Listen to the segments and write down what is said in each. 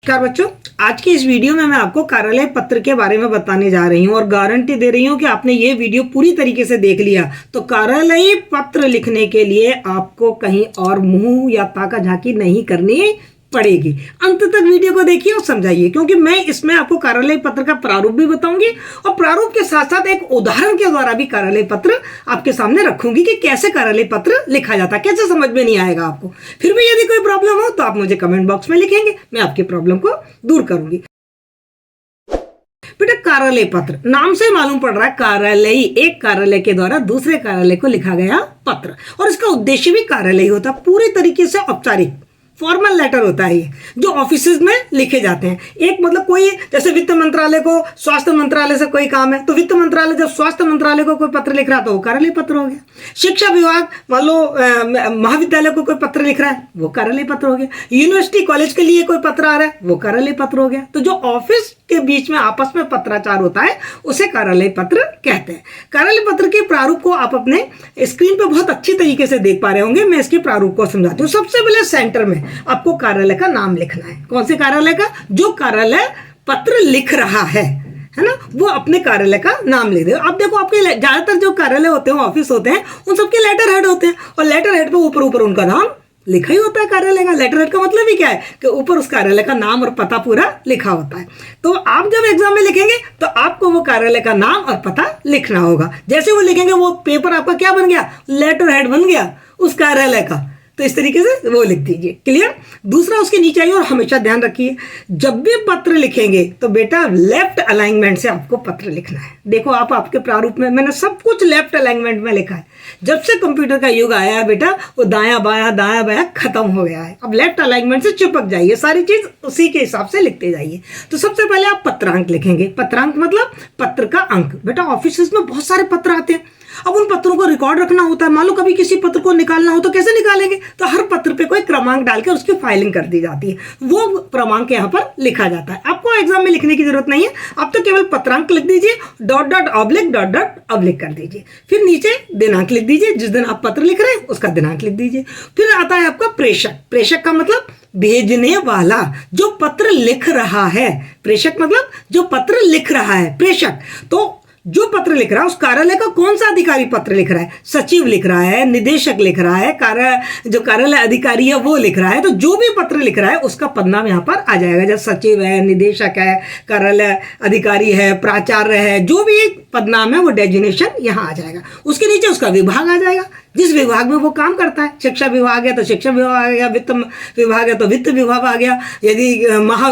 नमस्कार बच्चों, आज की इस वीडियो में मैं आपको कार्यालय पत्र के बारे में बताने जा रही हूँ और गारंटी दे रही हूँ कि आपने ये वीडियो पूरी तरीके से देख लिया तो कार्यालय पत्र लिखने के लिए आपको कहीं और मुंह या ताका झांकी नहीं करनी पड़ेगी। अंत तक वीडियो को देखिए और समझाइए, क्योंकि मैं इसमें आपको कार्यालय पत्र का प्रारूप भी बताऊंगी और प्रारूप के साथ साथ एक उदाहरण के द्वारा भी कार्यालय पत्र आपके सामने रखूंगी कि कैसे कार्यालय पत्र लिखा जाता है, कैसे समझ में नहीं आएगा आपको। फिर भी यदि कोई प्रॉब्लम हो तो आप मुझे कमेंट बॉक्स में लिखेंगे, मैं आपकी प्रॉब्लम को दूर करूंगी। बेटा, कार्यालय पत्र नाम से मालूम पड़ रहा है कार्यालय, एक कार्यालय के द्वारा दूसरे कार्यालय को लिखा गया पत्र, और इसका उद्देश्य भी कार्यालय होता है, पूरी तरीके से औपचारिक फॉर्मल लेटर होता है ये, जो ऑफिसेज में लिखे जाते हैं। एक मतलब कोई जैसे वित्त मंत्रालय को स्वास्थ्य मंत्रालय से कोई काम है तो वित्त मंत्रालय जब स्वास्थ्य मंत्रालय को कोई पत्र लिख रहा है तो वो कार्यालय पत्र हो गया। शिक्षा विभाग मान लो महाविद्यालय को कोई पत्र लिख रहा है वो कार्यालय पत्र हो गया। यूनिवर्सिटी कॉलेज के लिए कोई पत्र आ रहा है वो कार्यालय पत्र हो गया। तो जो ऑफिस के बीच में आपस में पत्राचार होता है उसे कार्यालय पत्र कहते हैं। कार्यालय पत्र के प्रारूप को आप अपने स्क्रीन पे बहुत अच्छी तरीके से देख पा रहे होंगे। मैं इसके प्रारूप को समझाती हूँ। सबसे पहले सेंटर में आपको कार्यालय का नाम लिखना है। कौन से कार्यालय का? जो कार्यालय पत्र लिख रहा है ना, वो अपने कार्यालय का नाम लिख दे। अब देखो, आपके ज्यादातर जो कार्यालय होते हैं, ऑफिस होते हैं, उन सबके लेटर हेड होते हैं और लेटर हेड पे ऊपर ऊपर उनका नाम लिखा ही होता है कार्यालय का। लेटर हेड का मतलब ही क्या है कि ऊपर उस कार्यालय का नाम और पता पूरा लिखा होता है। तो आप जब एग्जाम में लिखेंगे तो आपको वो कार्यालय का नाम और पता लिखना होगा। जैसे वो लिखेंगे वो पेपर आपका क्या बन गया? लेटर हेड बन गया उस कार्यालय का। तो इस तरीके से वो लिख दीजिए। क्लियर? दूसरा उसके नीचे आइए और हमेशा ध्यान रखिए, जब भी पत्र लिखेंगे तो बेटा लेफ्ट अलाइनमेंट से आपको पत्र लिखना है। देखो, आप आपके प्रारूप में मैंने सब कुछ लेफ्ट अलाइनमेंट में लिखा है। जब से कंप्यूटर का युग आया है बेटा, वो दायां बायां खत्म हो गया है। अब लेफ्ट अलाइनमेंट से चिपक जाइए, सारी चीज उसी के हिसाब से लिखते जाइए। तो सबसे पहले आप पत्रांक लिखेंगे। पत्रांक मतलब पत्र का अंक। बेटा, ऑफिस में बहुत सारे पत्र आते हैं, अब उन पत्रों को रिकॉर्ड रखना होता है। मान लो कभी किसी पत्र को निकालना हो तो कैसे निकालेंगे? तो हर पत्र पे कोई क्रमांक डालकर उसकी फाइलिंग कर दी जाती है, वो क्रमांक यहाँ पर लिखा जाता है। आपको एग्जाम में लिखने की जरूरत नहीं है, आप तो केवल पत्रांक लिख दीजिए, डॉट डॉट ऑब्लिक कर दीजिए। फिर नीचे दिनांक लिख दीजिए, जिस दिन आप पत्र लिख रहे हैं उसका दिनांक लिख दीजिए। फिर आता है आपका प्रेषक। प्रेषक का मतलब भेजने वाला, जो पत्र लिख रहा है। प्रेषक मतलब जो पत्र लिख रहा है, प्रेषक। तो जो पत्र लिख रहा है उस कार्यालय का कौन सा अधिकारी पत्र लिख रहा है? सचिव लिख रहा है, निदेशक लिख रहा है, जो कार्यालय अधिकारी है वो लिख रहा है। तो जो भी पत्र लिख रहा है उसका पदनाम यहाँ पर आ जाएगा। जैसे सचिव है, निदेशक है, कार्यालय अधिकारी है, प्राचार्य है, जो भी पदनाम है वो डेजिग्नेशन यहाँ आ जाएगा। उसके नीचे उसका विभाग आ जाएगा, जिस विभाग में वो काम करता है। शिक्षा विभाग है तो शिक्षा विभाग आ गया, वित्त विभाग है तो वित्त विभाग आ गया, यदि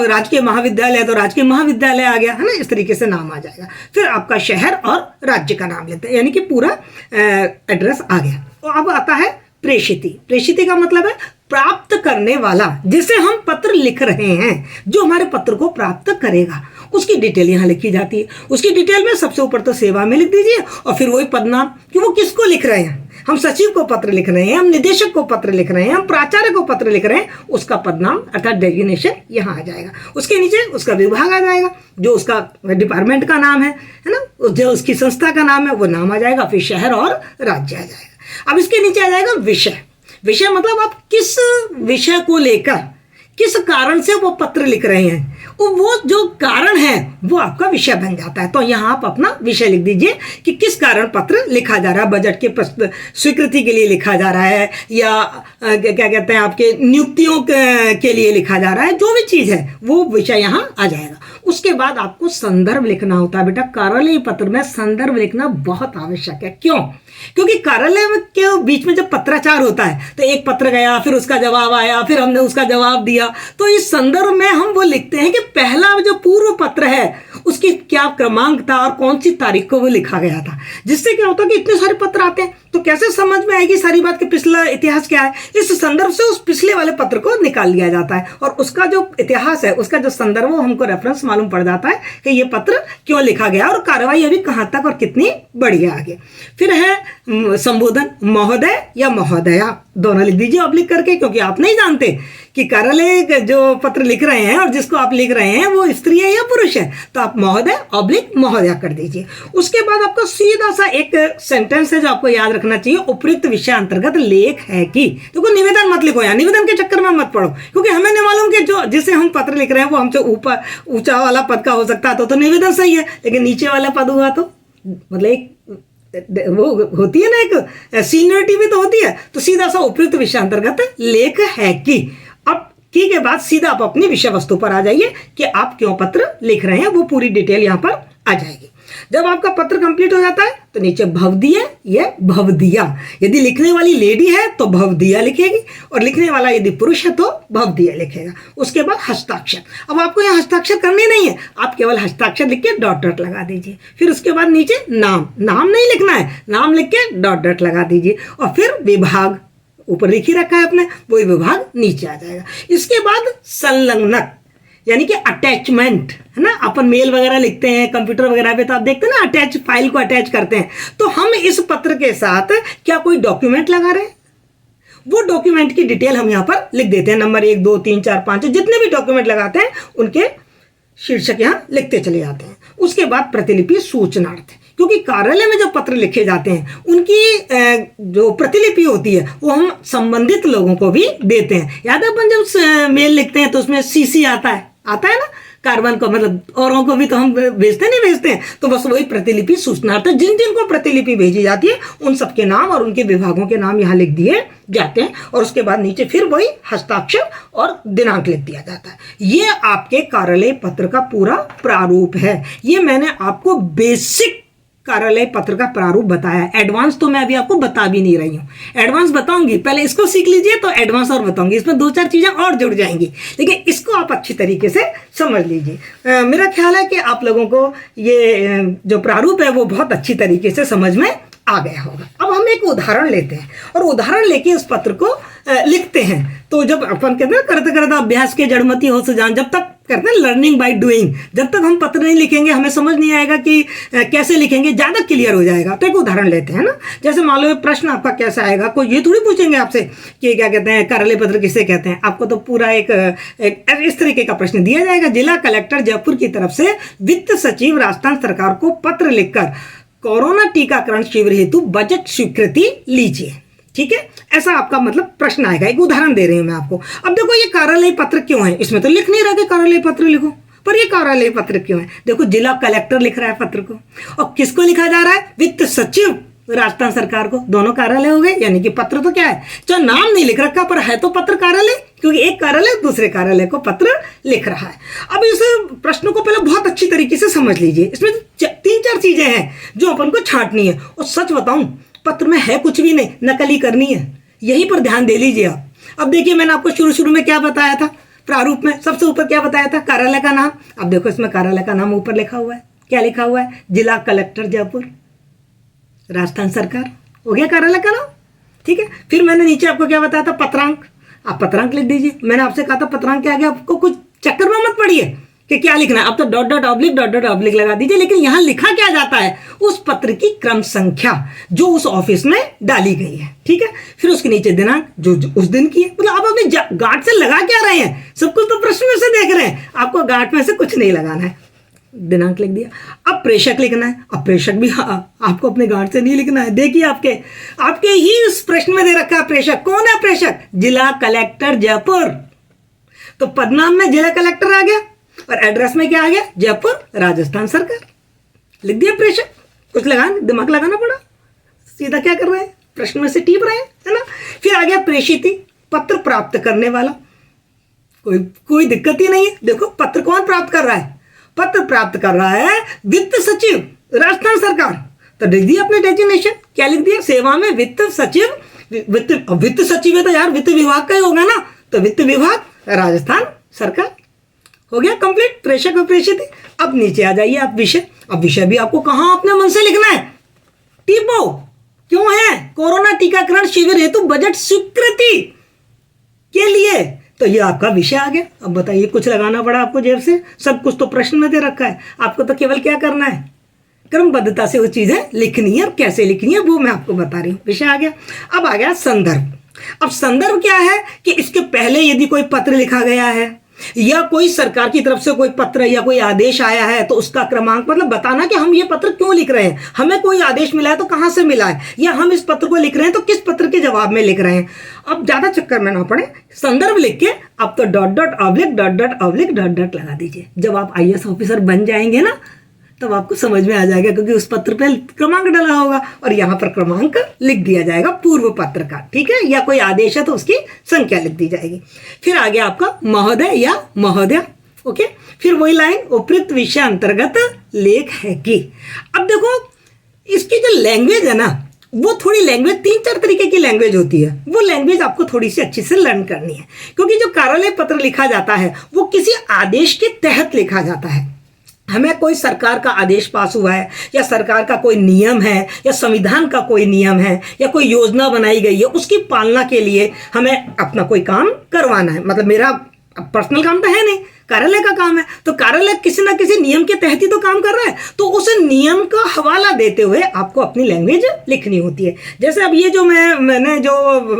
राजकीय महाविद्यालय है तो राजकीय महाविद्यालय आ गया, है ना। इस तरीके से नाम आ जाएगा। फिर आपका शहर और राज्य का नाम लेते हैं, यानी कि पूरा एड्रेस आ गया। तो अब आता है प्रेषिती। प्रेषिती का मतलब है प्राप्त करने वाला, जिसे हम पत्र लिख रहे हैं, जो हमारे पत्र को प्राप्त करेगा, उसकी डिटेल यहाँ लिखी जाती है। उसकी डिटेल में सबसे ऊपर तो सेवा में लिख दीजिए और फिर वही पदनाम कि वो किसको लिख रहे हैं। हम सचिव को पत्र लिख रहे हैं, हम निदेशक को पत्र लिख रहे हैं, हम प्राचार्य को पत्र लिख रहे हैं, उसका पदनाम अर्थात डेजिग्नेशन यहाँ आ जाएगा। उसके नीचे उसका विभाग आ जाएगा, जो उसका डिपार्टमेंट का नाम है ना, जो उसकी संस्था का नाम है वो नाम आ जाएगा। फिर शहर और राज्य आ जाएगा। अब इसके नीचे आ जाएगा विषय। विषय मतलब आप किस विषय को लेकर, किस कारण से वो पत्र लिख रहे हैं, वो जो कारण है वो आपका विषय बन जाता है। तो यहाँ आप अपना विषय लिख दीजिए कि किस कारण पत्र लिखा जा रहा है। बजट के स्वीकृति के लिए लिखा जा रहा है, या क्या कहते हैं आपके नियुक्तियों के लिए लिखा जा रहा है, जो भी चीज़ है वो विषय यहाँ आ जाएगा। उसके बाद आपको संदर्भ लिखना होता है। बेटा, कार्यालय पत्र में संदर्भ लिखना बहुत आवश्यक है। क्यों? क्योंकि कार्यालय के बीच में जब पत्राचार होता है तो एक पत्र गया, फिर उसका जवाब आया, फिर हमने उसका जवाब दिया, तो इस संदर्भ में हम वो लिखते हैं कि पहला जो पूर्व पत्र है उसकी क्या क्रमांक था और कौन सी तारीख को वो लिखा गया था। जिससे क्या होता है कि इतने सारे पत्र आते हैं तो कैसे समझ में आएगी सारी बात कि पिछला इतिहास क्या है। इस संदर्भ से उस पिछले वाले पत्र को निकाल लिया जाता है और उसका जो इतिहास है, उसका जो संदर्भ वो हमको रेफरेंस मालूम पड़ जाता है कि ये पत्र क्यों लिखा गया और कार्रवाई अभी कहाँ तक और कितनी बड़ी है आगे। फिर है संबोधन महोदय या महोदया दोनों लिख दीजिए ऑब्लिक करके, क्योंकि आप नहीं जानते कि कार्यालय जो पत्र लिख रहे हैं और जिसको आप लिख रहे हैं वो स्त्री है या पुरुष है, तो आप महोदय ऑब्लिक महोदया कर दीजिए। उसके बाद आपको सीधा सा एक सेंटेंस है जो आपको याद रखना चाहिए, उपयुक्त विषय अंतर्गत लेख है कि। देखो निवेदन मत लिखो यार, निवेदन के चक्कर में मत पड़ो, क्योंकि हमें नहीं मालूम कि जो जिसे हम पत्र लिख रहे हैं वो हमसे ऊपर ऊंचा वाला पद का हो सकता है, तो निवेदन सही है, लेकिन नीचे वाला पद हुआ तो मतलब एक वो होती है ना, एक सीनियरिटी भी तो होती है। तो सीधा सा उपयुक्त विषय अंतर्गत लेख है कि। अब की के बाद सीधा आप अपनी विषय वस्तु पर आ जाइए कि आप क्यों पत्र लिख रहे हैं, वो पूरी डिटेल यहां पर आ जाएगी। जब आपका पत्र कंप्लीट हो जाता है तो नीचे भवदीय या भवदिया, यदि लिखने वाली लेडी है तो भवदिया लिखेगी, और लिखने वाला यदि पुरुष है तो भवदिया लिखेगा। उसके बाद हस्ताक्षर। अब आपको यहाँ हस्ताक्षर करने नहीं है, आप केवल हस्ताक्षर लिख के डॉट डॉट लगा दीजिए। फिर उसके बाद नीचे नाम, नाम नहीं लिखना है, नाम लिख के डॉट डॉट लगा दीजिए। और फिर विभाग ऊपर लिख ही रखा है आपने, वही विभाग नीचे आ जाएगा। इसके बाद संलग्नक यानी कि अटैचमेंट है ना, अपन मेल वगैरह लिखते हैं कंप्यूटर वगैरह पे, तो आप देखते हैं ना अटैच, फाइल को अटैच करते हैं। तो हम इस पत्र के साथ क्या कोई डॉक्यूमेंट लगा रहे हैं, वो डॉक्यूमेंट की डिटेल हम यहाँ पर लिख देते हैं, नंबर 1 2 3 4 5 जितने भी डॉक्यूमेंट लगाते हैं उनके शीर्षक यहाँ लिखते चले जाते हैं। उसके बाद प्रतिलिपि सूचनार्थ, क्योंकि कार्यालय में जो पत्र लिखे जाते हैं उनकी जो प्रतिलिपि होती है वो हम संबंधित लोगों को भी देते हैं। याद है अपन जब मेल लिखते हैं तो उसमें सीसी आता है ना, कार्बन को, मतलब औरों को भी तो हम भेजते हैं, तो बस वही प्रतिलिपि सूचनार्थ, जिन जिन को प्रतिलिपि भेजी जाती है उन सबके नाम और उनके विभागों के नाम यहाँ लिख दिए जाते हैं। और उसके बाद नीचे फिर वही हस्ताक्षर और दिनांक लिख दिया जाता है। ये आपके कार्यालय पत्र का पूरा प्रारूप है। ये मैंने आपको बेसिक कार्यालय पत्र का प्रारूप बताया, एडवांस तो मैं अभी आपको बता भी नहीं रही हूँ। एडवांस बताऊंगी, पहले इसको सीख लीजिए तो एडवांस और बताऊंगी, इसमें 2-4 चीजें और जुड़ जाएंगी, लेकिन इसको आप अच्छी तरीके से समझ लीजिए। मेरा ख्याल है कि आप लोगों को ये जो प्रारूप है वो बहुत अच्छी तरीके से समझ में आ गया होगा। अब हम एक उदाहरण लेते हैं और उदाहरण लेके इस पत्र को लिखते हैं। तो जब अपन कहते हैं करते करते अभ्यास के जड़मती हो सुजान, जब तक करते हैं लर्निंग बाय डूइंग, जब तक हम पत्र नहीं लिखेंगे हमें समझ नहीं आएगा कि कैसे लिखेंगे, ज़्यादा क्लियर हो जाएगा। तो एक उदाहरण लेते हैं ना, जैसे मान लो प्रश्न आपका कैसा आएगा, कोई ये थोड़ी पूछेंगे आपसे कि क्या कहते हैं कार्यालय पत्र किसे कहते हैं, आपको तो पूरा एक इस तरीके का प्रश्न दिया जाएगा। जिला कलेक्टर जयपुर की तरफ से वित्त सचिव राजस्थान सरकार को पत्र लिखकर कोरोना टीकाकरण शिविर हेतु बजट स्वीकृति लीजिए। ठीक है, ऐसा आपका मतलब प्रश्न आएगा। एक उदाहरण दे रही हूं मैं आपको। अब देखो ये कार्यालय पत्र क्यों है, इसमें तो लिख नहीं रहा कि कार्यालय पत्र लिखो, पर ये कार्यालय पत्र क्यों है। देखो जिला कलेक्टर लिख रहा है पत्र को, और किसको लिखा जा रहा है, वित्त सचिव राजस्थान सरकार को। दोनों कार्यालय हो गए, यानी कि पत्र तो क्या है, जो नाम नहीं लिख रखा पर है तो पत्र कार्यालय, क्योंकि एक कार्यालय दूसरे कार्यालय को पत्र लिख रहा है। अब इस प्रश्न को पहले बहुत अच्छी तरीके से समझ लीजिए। इसमें 3-4 चीजें हैं जो अपन को छांटनी है, और सच बताऊं पत्र में है कुछ भी नहीं, नकली करनी है, यहीं पर ध्यान दे लीजिए आप। अब देखिए मैंने आपको शुरू में क्या बताया था, प्रारूप में सबसे ऊपर क्या बताया था, कार्यालय का नाम। अब देखो इसमें कार्यालय का नाम ऊपर लिखा हुआ है, क्या लिखा हुआ है, जिला कलेक्टर जयपुर राजस्थान सरकार, हो गया कार्यालय का नाम। ठीक है, फिर मैंने नीचे आपको क्या बताया था, पत्रांक। आप पत्रांक लिख दीजिए। मैंने आपसे कहा था पत्रांक के आगे आपको कुछ चक्कर में मत पड़िए कि क्या लिखना है, अब तो डॉट डॉट ऑब्लिक लगा दीजिए, लेकिन यहां लिखा क्या जाता है, उस पत्र की क्रम संख्या जो उस ऑफिस में डाली गई है। ठीक है, फिर उसके नीचे दिनांक जो उस दिन की है। मतलब आप अपने गार्ड से लगा क्या रहे हैं, सब कुछ तो प्रश्न में से देख रहे हैं, आपको गार्ड में से कुछ नहीं लगाना है। दिनांक लिख दिया। अब प्रेषक लिखना है। अब प्रेषक भी आपको अपने गार्ड से नहीं लिखना है। देखिए आपके ही इस प्रश्न में दे रखा है प्रेषक। कौन है प्रेषक, जिला कलेक्टर जयपुर। तो पदनाम में जिला कलेक्टर आ गया और एड्रेस में क्या आ गया, जयपुर राजस्थान सरकार। लिख दिया प्रेषक, कुछ दिमाग लगाना पड़ा, सीधा क्या कर रहे हैं, प्रश्न में से टीप रहे हैं, है ना। फिर आ गया प्रेषित, पत्र प्राप्त करने वाला। कोई दिक्कत ही नहीं है। देखो पत्र कौन प्राप्त कर रहा है, पत्र प्राप्त कर रहा है वित्त सचिव राजस्थान सरकार। तो लिख दिया अपने डेजिग्नेशन, क्या लिख दिया, सेवा में वित्त सचिव। वित्त सचिव है तो यार वित्त विभाग का ही होगा ना, तो वित्त विभाग राजस्थान सरकार। हो गया कंप्लीट, प्रेषक और प्रेषित। अब नीचे आ जाइए आप विषय। अब विषय भी आपको कहां अपने मन से लिखना है, टिपो क्यों है, कोरोना टीकाकरण शिविर हेतु बजट स्वीकृति के लिए। तो ये आपका विषय आ गया। अब बताइए कुछ लगाना पड़ा आपको जेब से, सब कुछ तो प्रश्न में दे रखा है, आपको तो केवल क्या करना है, क्रमबद्धता से वो चीजें लिखनी है और कैसे लिखनी है वो मैं आपको बता रही हूँ। विषय आ गया। अब आ गया संदर्भ। अब संदर्भ क्या है कि इसके पहले यदि कोई पत्र लिखा गया है या कोई सरकार की तरफ से कोई पत्र या कोई आदेश आया है तो उसका क्रमांक, मतलब बताना कि हम ये पत्र क्यों लिख रहे हैं, हमें कोई आदेश मिला है तो कहां से मिला है, या हम इस पत्र को लिख रहे हैं तो किस पत्र के जवाब में लिख रहे हैं। अब ज्यादा चक्कर में ना पड़े, संदर्भ लिख के अब तो dot dot oblique dot dot oblique dot dot लगा दीजिए। जब आप IAS ऑफिसर बन जाएंगे ना तब आपको समझ में आ जाएगा, क्योंकि उस पत्र पे क्रमांक डाला होगा और यहाँ पर क्रमांक लिख दिया जाएगा पूर्व पत्र का, ठीक है, या कोई आदेश है तो उसकी संख्या लिख दी जाएगी। फिर आ गया आपका महोदय या महोदया, ओके। फिर वही लाइन, उपयुक्त विषय अंतर्गत लेख है कि। अब देखो इसकी जो लैंग्वेज है ना, वो थोड़ी लैंग्वेज 3-4 तरीके की लैंग्वेज होती है, वो लैंग्वेज आपको थोड़ी सी अच्छी से लर्न करनी है, क्योंकि जो कार्यालय पत्र लिखा जाता है वो किसी आदेश के तहत लिखा जाता है। हमें कोई सरकार का आदेश पास हुआ है या सरकार का कोई नियम है या संविधान का कोई नियम है या कोई योजना बनाई गई है, उसकी पालना के लिए हमें अपना कोई काम करवाना है। मतलब मेरा पर्सनल काम तो है नहीं, कार्यालय का काम है, तो कार्यालय किसी ना किसी नियम के तहत ही तो काम कर रहा है, तो उस नियम का हवाला देते हुए आपको अपनी लैंग्वेज लिखनी होती है। जैसे अब ये जो मैंने जो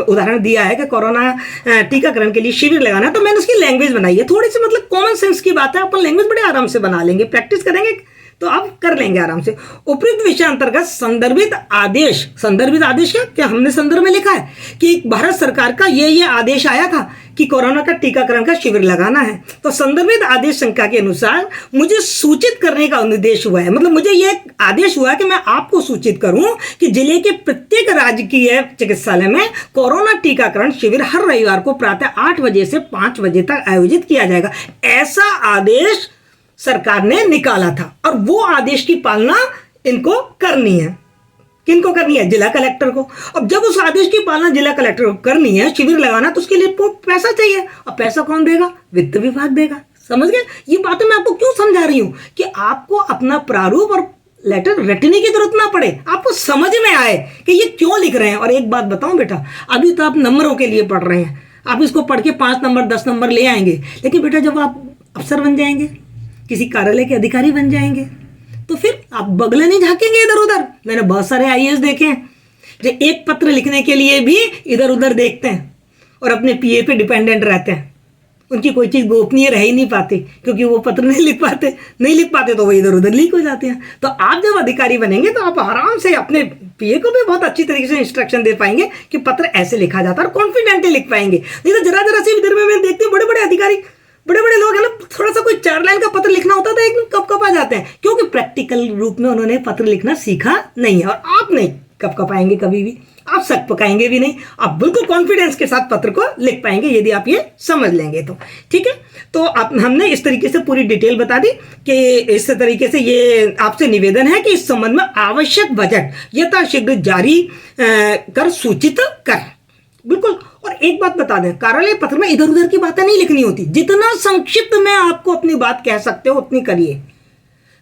उदाहरण दिया है कि कोरोना टीकाकरण के लिए शिविर लगाना, तो मैंने उसकी लैंग्वेज बनाई है थोड़ी सी, मतलब कॉमन सेंस की बात है, अपन लैंग्वेज बड़े आराम से बना लेंगे, प्रैक्टिस करेंगे तो आप कर लेंगे आराम से। उपयुक्त विषय अंतर्गत संदर्भित आदेश, संदर्भित आदेश क्या हमने संदर्भ में लिखा है कि भारत सरकार का ये आदेश आया था कि कोरोना का टीकाकरण का शिविर लगाना है, तो संदर्भित आदेश संख्या के अनुसार मुझे सूचित करने का निर्देश हुआ है। मतलब मुझे ये आदेश हुआ है कि मैं आपको सूचित करूं कि जिले के प्रत्येक राजकीय चिकित्सालय में कोरोना टीकाकरण शिविर हर रविवार को प्रातः 8 बजे से 5 बजे तक आयोजित किया जाएगा। ऐसा आदेश सरकार ने निकाला था और वो आदेश की पालना इनको करनी है। किनको करनी है? जिला कलेक्टर को। अब जब उस आदेश की पालना जिला कलेक्टर को करनी है, शिविर लगाना, तो उसके लिए पैसा चाहिए, और पैसा कौन देगा? वित्त विभाग देगा। समझ गए? ये बातें मैं आपको क्यों समझा रही हूं कि आपको अपना प्रारूप और लेटर रटने की जरूरत ना पड़े, आपको समझ में आए कि ये क्यों लिख रहे हैं। और एक बात बताऊं बेटा, अभी तो आप नंबरों के लिए पढ़ रहे हैं, आप इसको पढ़ के 5 नंबर 10 नंबर ले आएंगे, लेकिन बेटा जब आप अफसर बन जाएंगे, किसी कार्यालय के अधिकारी बन जाएंगे, तो फिर आप बगले नहीं झांकेंगे इधर उधर। मैंने बहुत सारे IAS देखे हैं जो एक पत्र लिखने के लिए भी इधर उधर देखते हैं और अपने PA पे डिपेंडेंट रहते हैं। उनकी कोई चीज़ गोपनीय रह ही नहीं पाती, क्योंकि वो पत्र नहीं लिख पाते तो वो इधर उधर लीक हो जाते हैं। तो आप जब अधिकारी बनेंगे तो आप आराम से अपने PA को भी बहुत अच्छी तरीके से इंस्ट्रक्शन दे पाएंगे कि पत्र ऐसे लिखा जाता है, और कॉन्फिडेंटली लिख पाएंगे। नहीं तो जरा जरा से इधर में मैं देखती हूँ बड़े बड़े अधिकारी, बड़े बड़े लोग है ना, थोड़ा सा कोई 4 लाइन का पत्र लिखना होता था एकदम कप आ जाते हैं, क्योंकि प्रैक्टिकल रूप में उन्होंने पत्र लिखना सीखा नहीं है। और आप नहीं कप आएंगे कभी भी, आप सक पकाएंगे भी नहीं, आप बिल्कुल कॉन्फिडेंस के साथ पत्र को लिख पाएंगे यदि आप ये समझ लेंगे तो। ठीक है, तो हमने इस तरीके से पूरी डिटेल बता दी कि इस तरीके से ये आपसे निवेदन है कि इस संबंध में आवश्यक बजट यथाशीघ्र जारी कर सूचित कर। बिल्कुल। और एक बात बता दें, कार्यालय पत्र में इधर उधर की बातें नहीं लिखनी होती। जितना संक्षिप्त में आपको अपनी बात कह सकते हो उतनी करिए।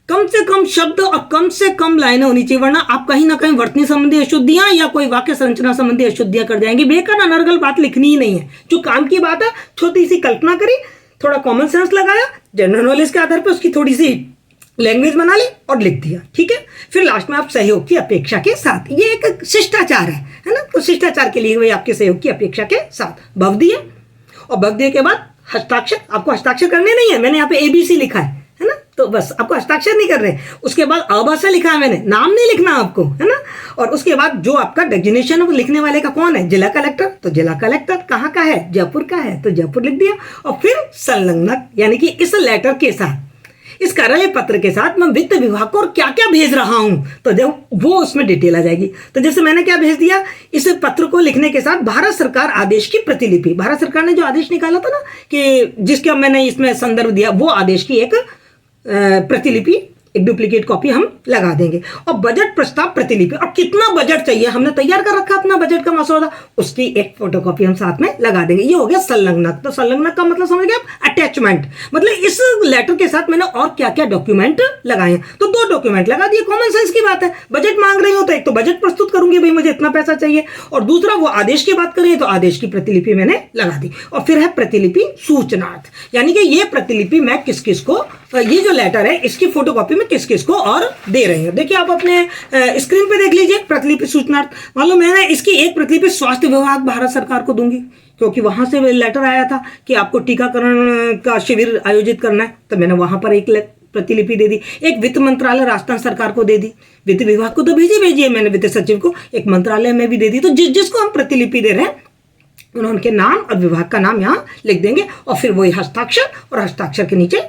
कम से कम शब्द और कम से कम लाइनें होनी चाहिए, वरना आप कहीं ना कहीं वर्तनी संबंधी अशुद्धियां या कोई वाक्य संरचना संबंधी अशुद्धियां कर जाएंगे। बेकार अनर्गल बात लिखनी ही नहीं है। जो काम की बात है, छोटी सी कल्पना करी, थोड़ा कॉमन सेंस लगाया, जनरल नॉलेज के आधार पर उसकी थोड़ी सी लैंग्वेज बना ली और लिख दिया। ठीक है, फिर लास्ट में आप सहयोग की अपेक्षा के साथ, ये एक शिष्टाचार है ना, तो शिष्टाचार के लिए वही आपके सहयोग की अपेक्षा के साथ भव दिए, और भव दिए के बाद हस्ताक्षर। आपको हस्ताक्षर करने नहीं है, मैंने यहाँ पे ABC लिखा है ना, तो बस आपको हस्ताक्षर नहीं कर रहे। उसके बाद अभाषा लिखा है मैंने, नाम नहीं लिखना आपको, है ना। और उसके बाद जो आपका डेजिग्नेशन है वो लिखने वाले का कौन है? जिला कलेक्टर। तो जिला कलेक्टर कहाँ का है? जयपुर का है, तो जयपुर लिख दिया। और फिर संलग्नक, यानी कि इस लेटर के साथ, इस कार्यालय पत्र के साथ मैं वित्त विभाग को और क्या क्या भेज रहा हूं, तो जब वो उसमें डिटेल आ जाएगी। तो जैसे मैंने क्या भेज दिया, इस पत्र को लिखने के साथ भारत सरकार आदेश की प्रतिलिपि, भारत सरकार ने जो आदेश निकाला था ना कि जिसका मैंने इसमें संदर्भ दिया, वो आदेश की एक प्रतिलिपि, एक डुप्लीकेट कॉपी हम लगा देंगे। और बजट प्रस्ताव प्रतिलिपि, और कितना बजट चाहिए हमने तैयार कर रखा अपना बजट का मसौदा, उसकी एक फोटोकॉपी हम साथ में लगा देंगे। ये हो गया संलग्नक। तो संलग्नक का मतलब समझ गए आप? अटैचमेंट। मतलब इस लेटर के साथ मैंने और क्या क्या डॉक्यूमेंट लगाए, तो 2 डॉक्यूमेंट लगा दिए। कॉमन सेंस की बात है, बजट मांग रही हो तो एक तो बजट प्रस्तुत करूंगी, भाई मुझे इतना पैसा चाहिए, और दूसरा वो आदेश की बात करें तो आदेश की प्रतिलिपि मैंने लगा दी। और फिर है प्रतिलिपि सूचनार्थ, यानी कि ये प्रतिलिपि मैं किस किस को, ये जो लेटर है इसकी फोटोकॉपी में किस किस को और दे रहे हैं। देखिए आप अपने स्क्रीन पे देख लीजिए प्रतिलिपि सूचनार्थ। मान लो मैंने इसकी एक प्रतिलिपि स्वास्थ्य विभाग भारत सरकार को दूंगी, क्योंकि वहां से लेटर आया था कि आपको टीकाकरण का शिविर आयोजित करना है, तो मैंने वहां पर एक प्रतिलिपि दे दी। एक वित्त मंत्रालय राजस्थान सरकार को दे दी, वित्त विभाग को तो भेजी है मैंने, वित्त सचिव को, एक मंत्रालय में भी दे दी। तो जिसको हम प्रतिलिपि दे रहे हैं उनके नाम और विभाग का नाम यहाँ लिख देंगे, और फिर वही हस्ताक्षर, और हस्ताक्षर के नीचे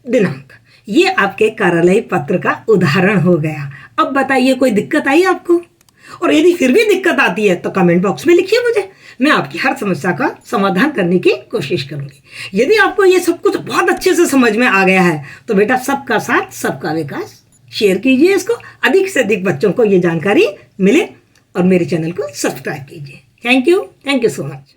दिनांक। ये आपके कार्यालय पत्र का उदाहरण हो गया। अब बताइए कोई दिक्कत आई आपको? और यदि फिर भी दिक्कत आती है तो कमेंट बॉक्स में लिखिए मुझे, मैं आपकी हर समस्या का समाधान करने की कोशिश करूंगी। यदि आपको ये सब कुछ बहुत अच्छे से समझ में आ गया है तो बेटा सबका साथ सबका विकास, शेयर कीजिए इसको, अधिक से अधिक बच्चों को ये जानकारी मिले, और मेरे चैनल को सब्सक्राइब कीजिए। Thank you so much.